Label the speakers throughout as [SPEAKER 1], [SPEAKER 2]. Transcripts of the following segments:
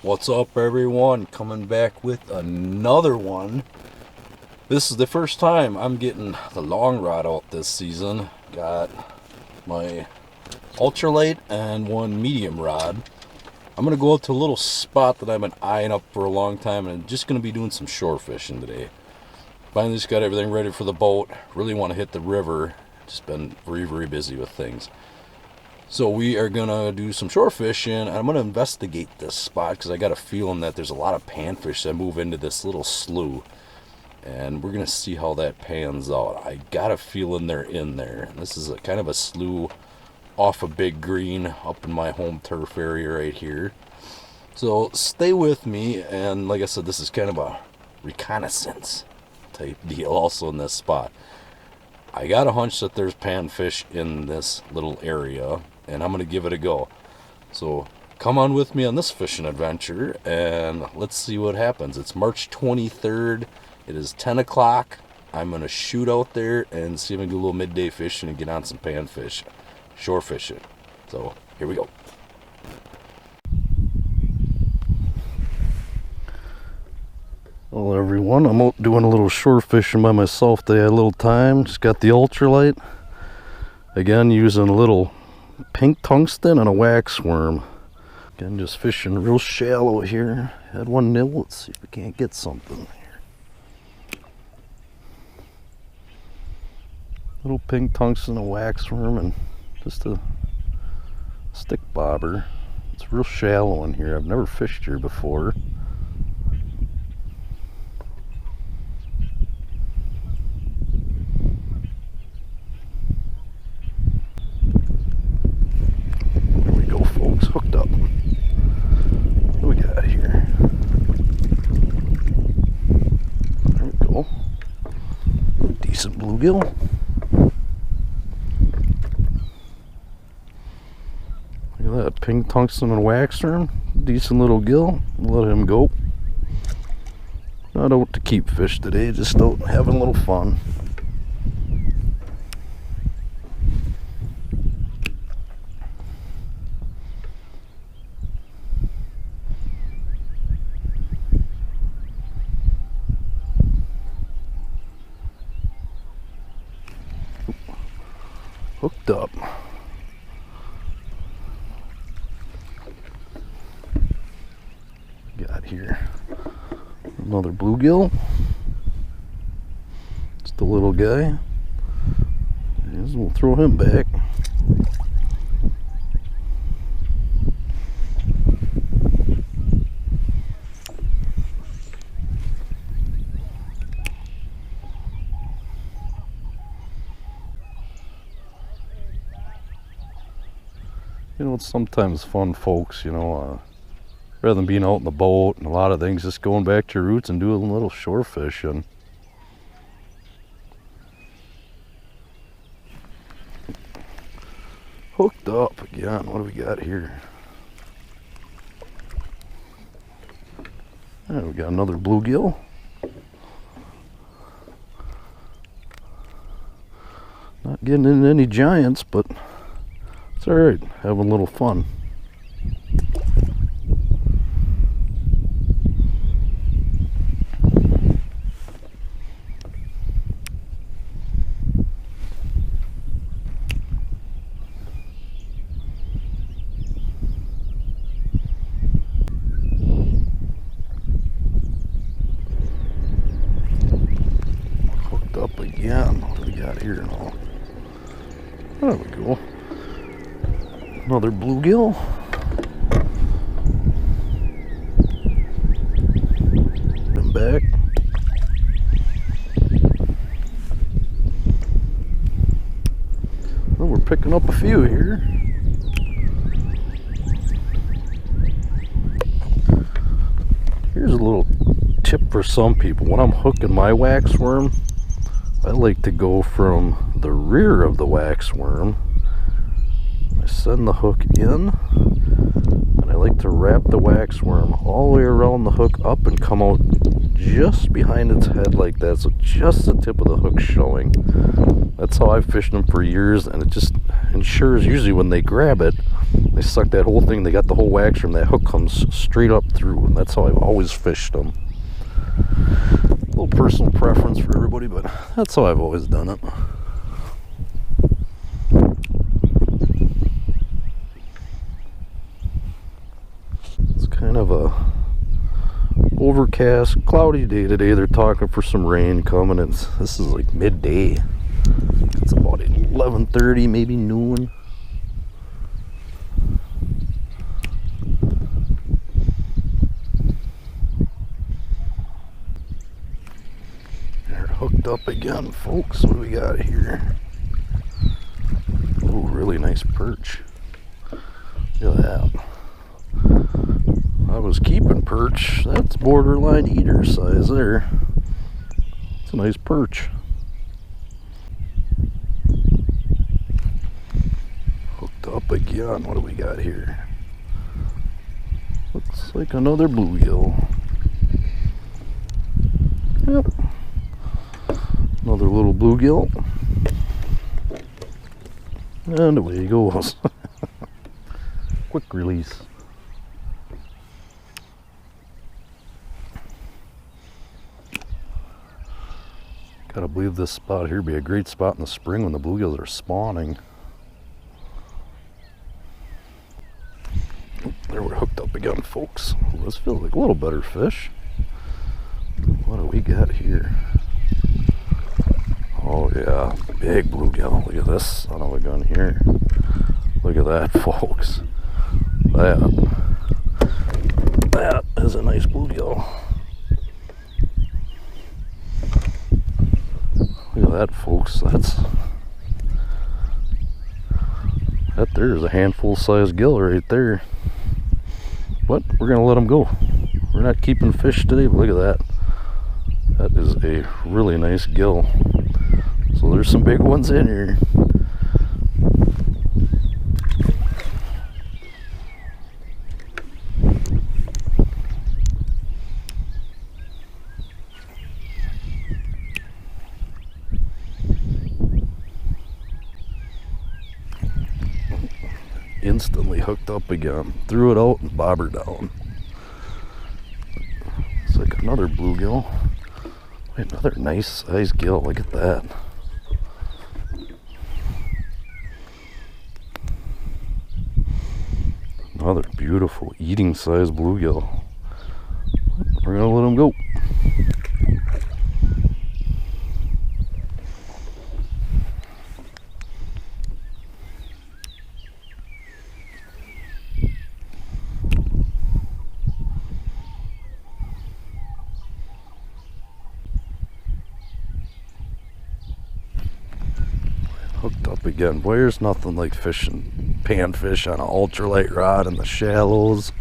[SPEAKER 1] What's up, everyone? Coming back with another one. This is the first time I'm getting the long rod out this season. Got my ultralight and one medium rod. I'm going to go out to a little spot that I've been eyeing up for a long time, and I'm just going to be doing some shore fishing today. Finally just got everything ready for the boat. Really want to hit the river. Just been very busy with things. So we are going to do some shore fishing, and I'm going to investigate this spot because I got a feeling that there's a lot of panfish that move into this little slough. And we're going to see how that pans out. I got a feeling they're in there. This is kind of a slough off of Big Green up in my home turf area right here. So stay with me, and like I said, this is kind of a reconnaissance type deal also in this spot. I got a hunch that there's panfish in this little area, and I'm going to give it a go. So come on with me on this fishing adventure, and let's see what happens. It's March 23rd. It is 10 o'clock. I'm going to shoot out there and see if I can do a little midday fishing and get on some panfish, shore fishing. So here we go. Hello everyone, I'm out doing a little shore fishing by myself today. I had a little time, just got the ultralight. Again, using a little pink tungsten and a wax worm. Again, just fishing real shallow here. Had one nibble, let's see if we can't get something here. Little pink tungsten, a wax worm, and just a stick bobber. It's real shallow in here. I've never fished here before. Hooked up. What do we got here? There we go. Decent bluegill. Look at that, pink tungsten and wax worm. Decent little gill. Let him go. Not out to keep fish today, just out having a little fun. Hooked up. Got here another bluegill. Just a little guy. We'll throw him back. You know, it's sometimes fun, folks, rather than being out in the boat and a lot of things, just going back to your roots and doing a little shore fishing. Hooked up again. What do we got here? We got another bluegill. Not getting into any giants, but it's alright, having a little fun. Hooked up again. What do we got here now? There we go. Another bluegill. Come back. Well, we're picking up a few here. Here's a little tip for some people. When I'm hooking my wax worm, I like to go from the rear of the wax worm. I send the hook in, and I like to wrap the wax worm all the way around the hook up and come out just behind its head like that, so just the tip of the hook showing. That's how I've fished them for years, and it just ensures usually when they grab it, they suck that whole thing. They got the whole wax from that hook comes straight up through, and that's how I've always fished them. A little personal preference for everybody, but that's how I've always done it. It's kind of a overcast, cloudy day today. They're talking for some rain coming. This is like midday. It's about 11:30, maybe noon. They're hooked up again, folks. What do we got here? Oh, really nice perch. Look at that. I was keeping perch. That's borderline eater size there. It's a nice perch. Hooked up again. What do we got here? Looks like another bluegill. Yep. Another little bluegill. And away he goes. Quick release. Gotta believe this spot here would be a great spot in the spring when the bluegills are spawning. There, we're hooked up again, folks. This feels like a little better fish. What do we got here? Oh yeah, big bluegill. Look at this son of a gun here. Look at that, folks. That is a nice bluegill. Look at that, folks. That there is a handful size gill right there. But we're gonna let them go. We're not keeping fish today, but look at that. That is a really nice gill. So there's some big ones in here. Instantly hooked up again. Threw it out and bobber down. It's like another bluegill. Wait, another nice sized gill. Look at that. Another beautiful eating sized bluegill. We're gonna let him go. Hooked up again. Boy, there's nothing like fishing panfish on an ultralight rod in the shallows.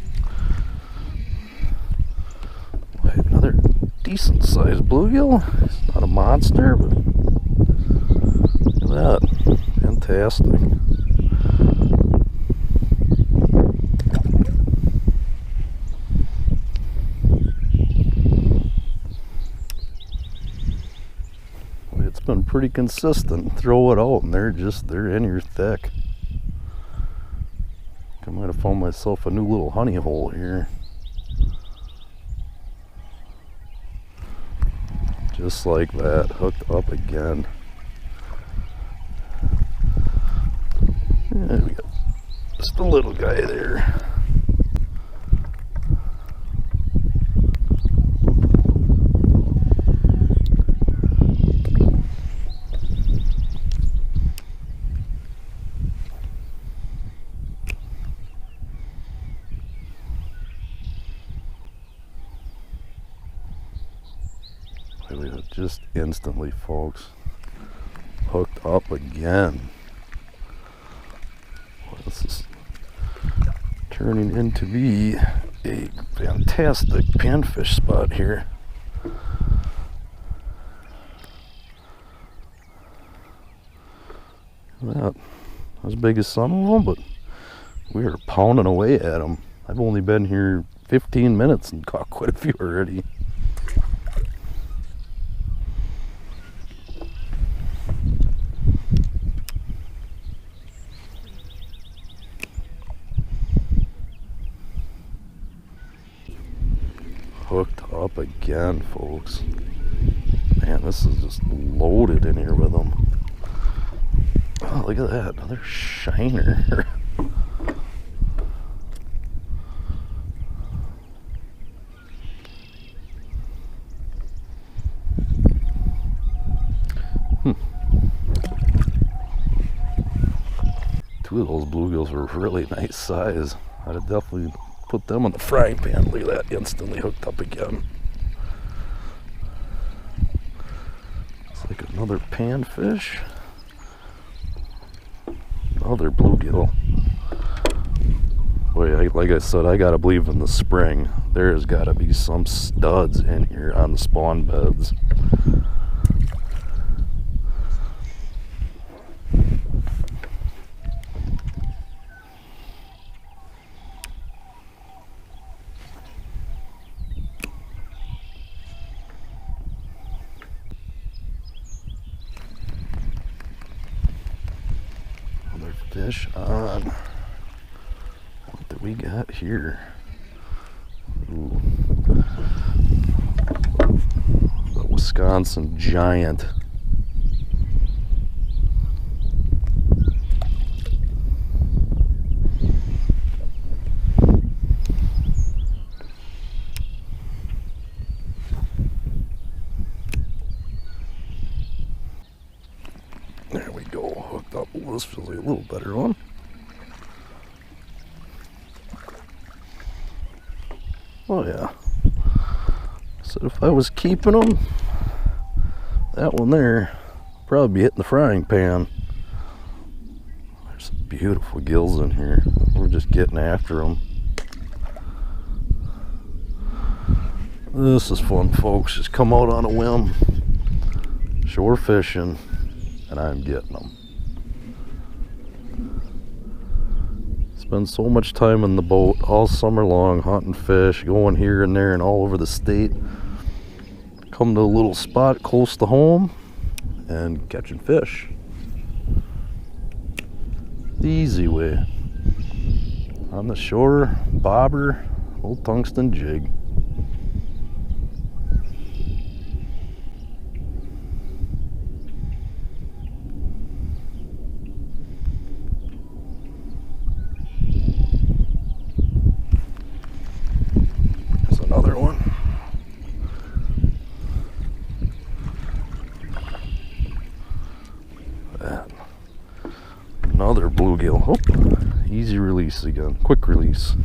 [SPEAKER 1] Wait, another decent sized bluegill. It's not a monster, but look at that. Fantastic. It's been pretty consistent. Throw it out and they're in here thick. I might have found myself a new little honey hole here. Just like that, hooked up again. And we got just a little guy there. Just instantly, folks, hooked up again. Well, this is turning into be a fantastic panfish spot here. Not as big as some of them, but we are pounding away at them. I've only been here 15 minutes and caught quite a few already. hooked up again, folks. Man, this is just loaded in here with them. Oh, look at that, another shiner. Two of those bluegills were really nice size. I'd have definitely put them in the frying pan. Look at that, instantly hooked up again. It's like another panfish. Another bluegill. Boy, like I said, I gotta believe in the spring. There's gotta be some studs in here on the spawn beds. Fish on. What do we got here? Ooh. The Wisconsin giant. There we go, hooked up. Ooh, this feels like a little better one. Oh yeah. So if I was keeping them, that one there would probably be hitting the frying pan. There's some beautiful gills in here. We're just getting after them. This is fun, folks. Just come out on a whim, shore fishing, and I'm getting them. Spend so much time in the boat all summer long, hunting fish, going here and there and all over the state. Come to a little spot close to home and catching fish. The easy way. On the shore, bobber, old tungsten jig. Another one. That. Another bluegill. Oh, easy release again. Quick release.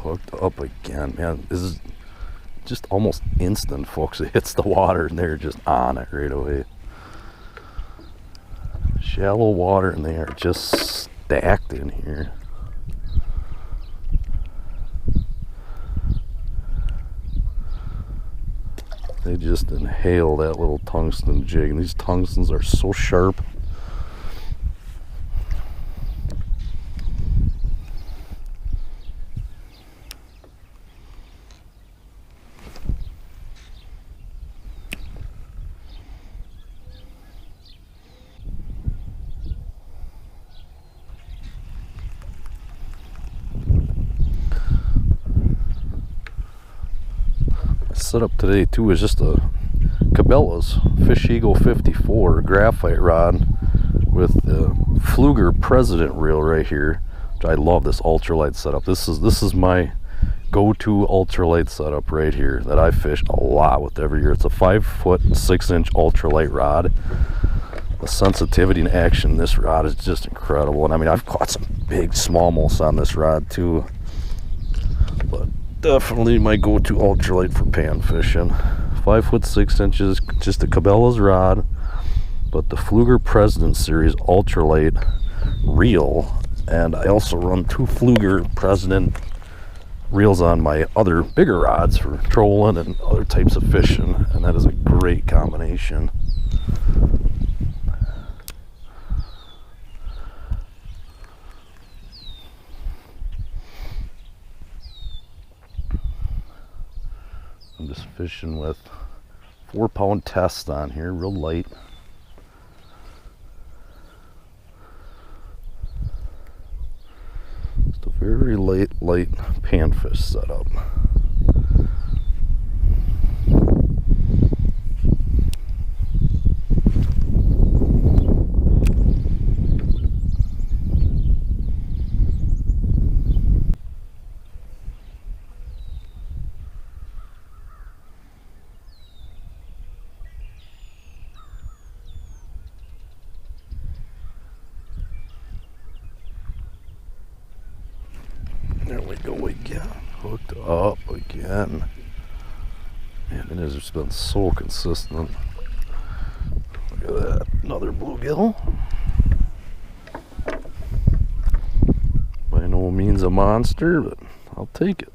[SPEAKER 1] Hooked up again, man. This is just almost instant, folks. It hits the water and they're just on it right away. Shallow water and they are just stacked in here. They just inhale that little tungsten jig, and these tungstens are so sharp. Setup today too is just a Cabela's Fish Eagle 54 graphite rod with the Pflueger President reel right here. I love this ultralight setup. This is my go-to ultralight setup right here that I fish a lot with every year. It's a 5-foot 6-inch ultralight rod. The sensitivity and action in this rod is just incredible. And I mean, I've caught some big smallmouths on this rod too, but definitely my go-to ultralight for pan fishing. 5-foot 6 inches, just a Cabela's rod, but the Pflueger President Series ultralight reel. And I also run 2 Pflueger President reels on my other bigger rods for trolling and other types of fishing, and that is a great combination. I'm just fishing with 4-pound test on here, real light. Just a very light panfish setup. There we go again, hooked up again. Man, it has just been so consistent. Look at that, another bluegill. By no means a monster, but I'll take it.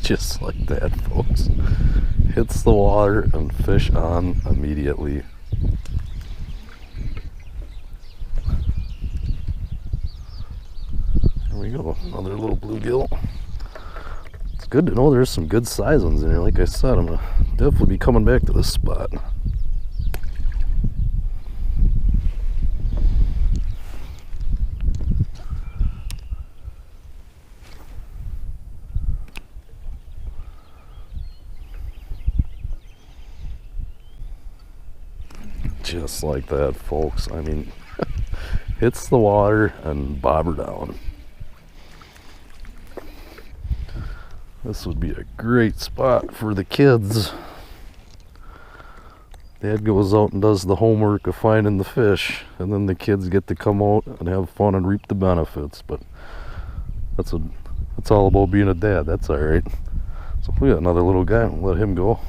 [SPEAKER 1] Just like that, folks. Hits the water and fish on immediately. There we go, another little bluegill. It's good to know there's some good size ones in here. Like I said, I'm gonna definitely be coming back to this spot. Just like that, folks. I mean, hits the water and bobber down. This would be a great spot for the kids. Dad goes out and does the homework of finding the fish, and then the kids get to come out and have fun and reap the benefits. But that's all about being a dad. That's all right. So we got another little guy. We'll let him go.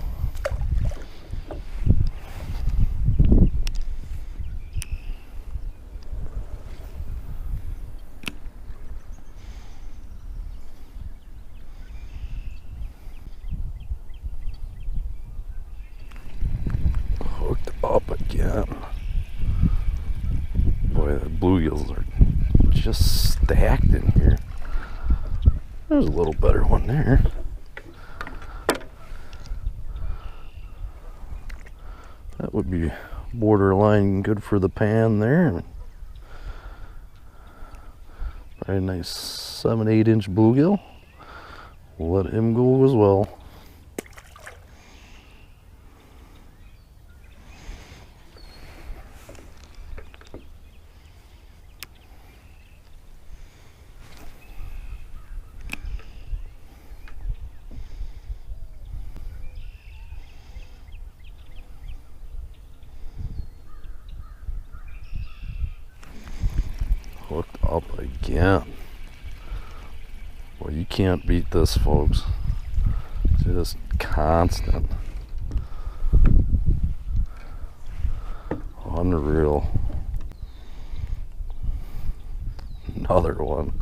[SPEAKER 1] Hooked up again. Boy, the bluegills are just stacked in here. There's a little better one there. That would be borderline good for the pan there. Very nice 7-8 inch bluegill. We'll let him go as well. Hooked up again. Well, you can't beat this, folks. Just constant. Unreal. Another one.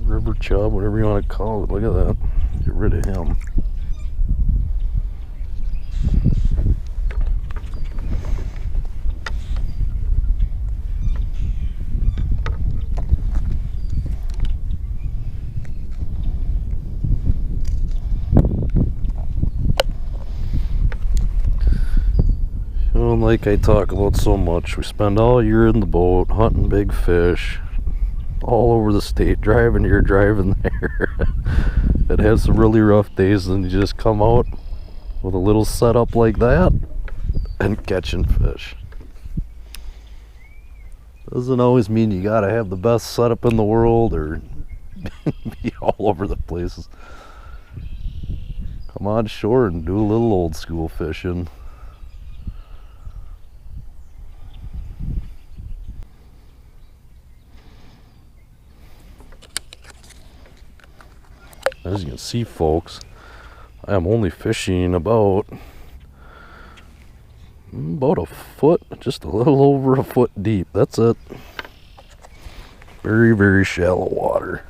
[SPEAKER 1] River chub, whatever you want to call it. Look at that. Get rid of him. like I talk about so much, we spend all year in the boat hunting big fish all over the state, driving here, driving there. It has some really rough days, and you just come out with a little setup like that and catching fish. Doesn't always mean you gotta have the best setup in the world or be all over the places. Come on shore and do a little old school fishing. As you can see, folks, I am only fishing about a foot, just a little over a foot deep. That's it. Very, very shallow water.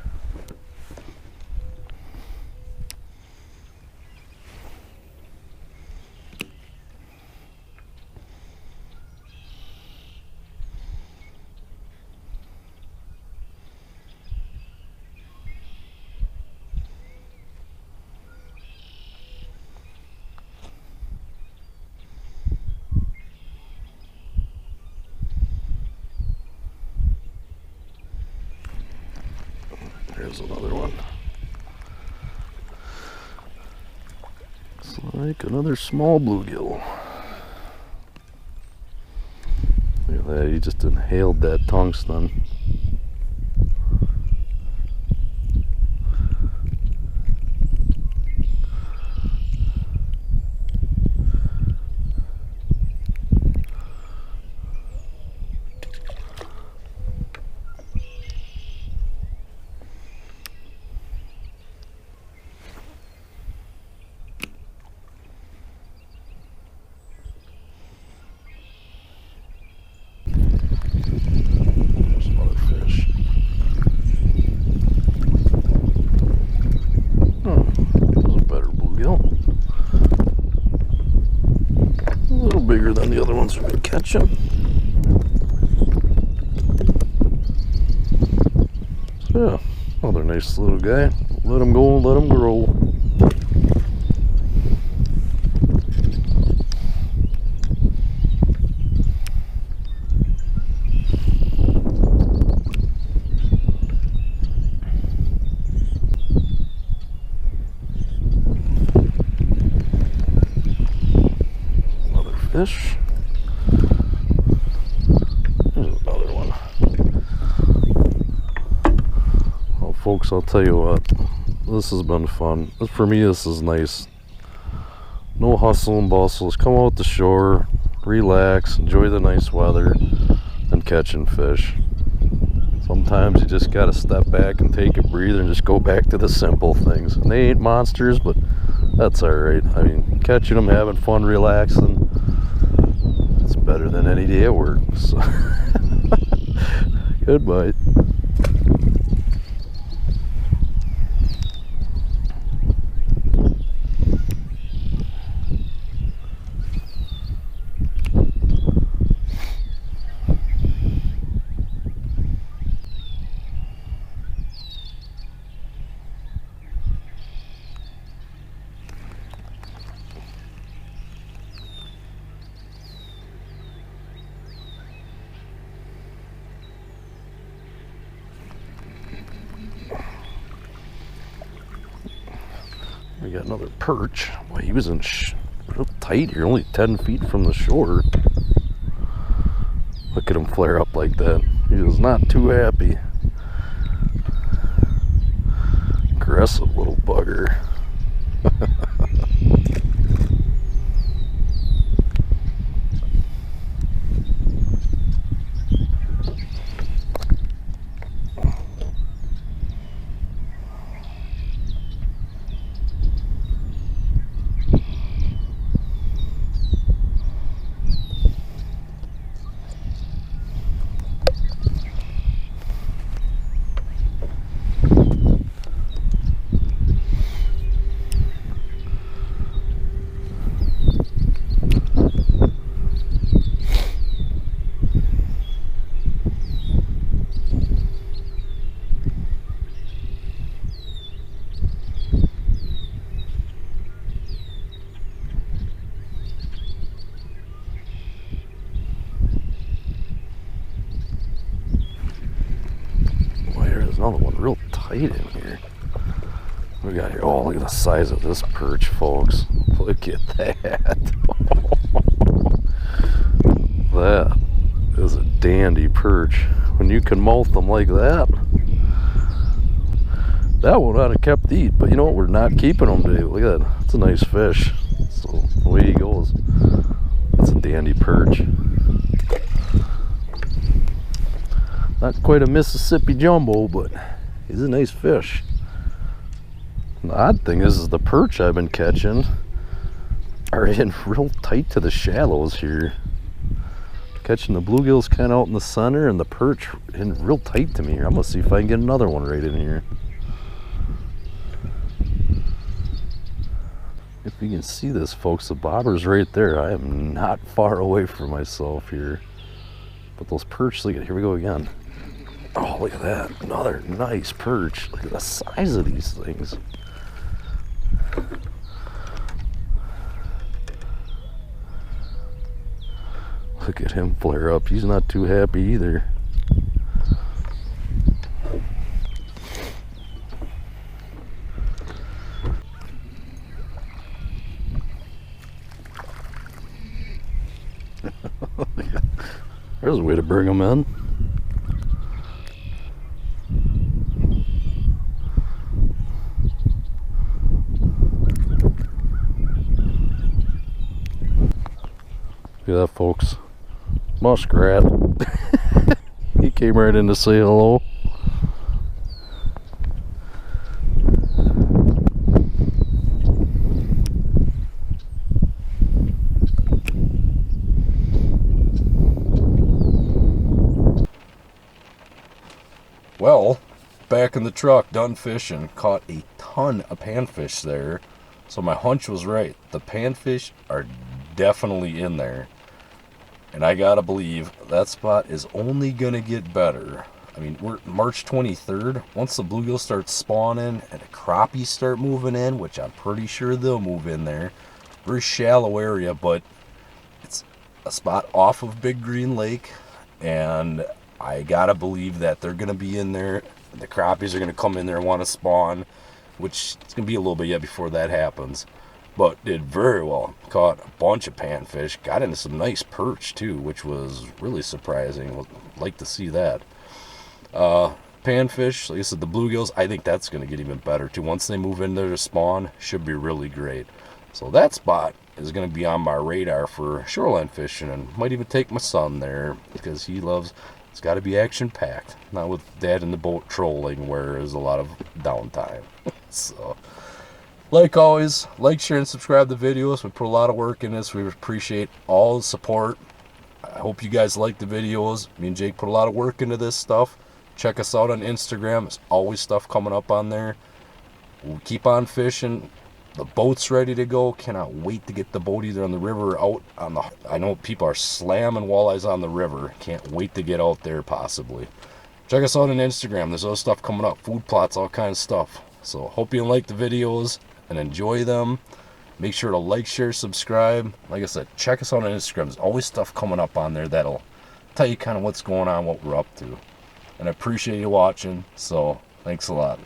[SPEAKER 1] There's another one. It's like another small bluegill. Look at that, he just inhaled that tungsten. Bigger than the other ones we've been catching. So yeah, another nice little guy. Let him go, let him grow. Fish. There's another one. Well, folks, I'll tell you what, this has been fun. For me, this is nice. No hustle and bustle. Just come out the shore, relax, enjoy the nice weather, and catching fish. Sometimes you just gotta step back and take a breather and just go back to the simple things. And they ain't monsters, but that's alright. I mean, catching them, having fun, relaxing, better than any day at work. So goodbye. We got another perch. Boy, he was in real tight here, only 10 feet from the shore. Look at him flare up like that. He was not too happy. Aggressive little bugger. there's another one real tight in here. We got here. Oh, look at the size of this perch, folks. Look at that. That is a dandy perch. When you can mouth them like that, that one ought to kept eat. But you know what? We're not keeping them today. Look at that. It's a nice fish. So the way he goes, that's a dandy perch. Not quite a Mississippi jumbo, but he's a nice fish. And the odd thing is the perch I've been catching are in real tight to the shallows here. Catching the bluegills kind of out in the center and the perch in real tight to me here. I'm gonna see if I can get another one right in here. If you can see this, folks, the bobber's right there. I am not far away from myself here. But those perch, look at, here we go again. Oh, look at that. Another nice perch. Look at the size of these things. Look at him flare up. He's not too happy either. There's a way to bring them in. Look at that, folks. Muskrat. He came right in to say hello. Well, back in the truck, done fishing. Caught a ton of panfish there. So my hunch was right. The panfish are definitely in there. And I gotta believe that spot is only gonna get better. I mean, we're March 23rd. Once the bluegill starts spawning and the crappies start moving in, which I'm pretty sure they'll move in there. Very shallow area, but it's a spot off of Big Green Lake. And I gotta believe that they're gonna be in there. The crappies are gonna come in there and want to spawn, which it's gonna be a little bit yet before that happens. But did very well. Caught a bunch of panfish. Got into some nice perch too, which was really surprising. Like to see that. Panfish, like I said, the bluegills, I think that's gonna get even better too. Once they move in there to spawn, should be really great. So that spot is gonna be on my radar for shoreline fishing, and might even take my son there because he loves. It's got to be action-packed, not with Dad in the boat trolling where there's a lot of downtime. So, like always, like, share, and subscribe to the videos. We put a lot of work in this. We appreciate all the support. I hope you guys like the videos. Me and Jake put a lot of work into this stuff. Check us out on Instagram. There's always stuff coming up on there. We'll keep on fishing. The boat's ready to go. Cannot wait to get the boat either on the river or out on the... I know people are slamming walleyes on the river. Can't wait to get out there possibly. Check us out on Instagram. There's other stuff coming up. Food plots, all kinds of stuff. So hope you like the videos and enjoy them. Make sure to like, share, subscribe. Like I said, check us out on Instagram. There's always stuff coming up on there that'll tell you kind of what's going on, what we're up to. And I appreciate you watching. So thanks a lot.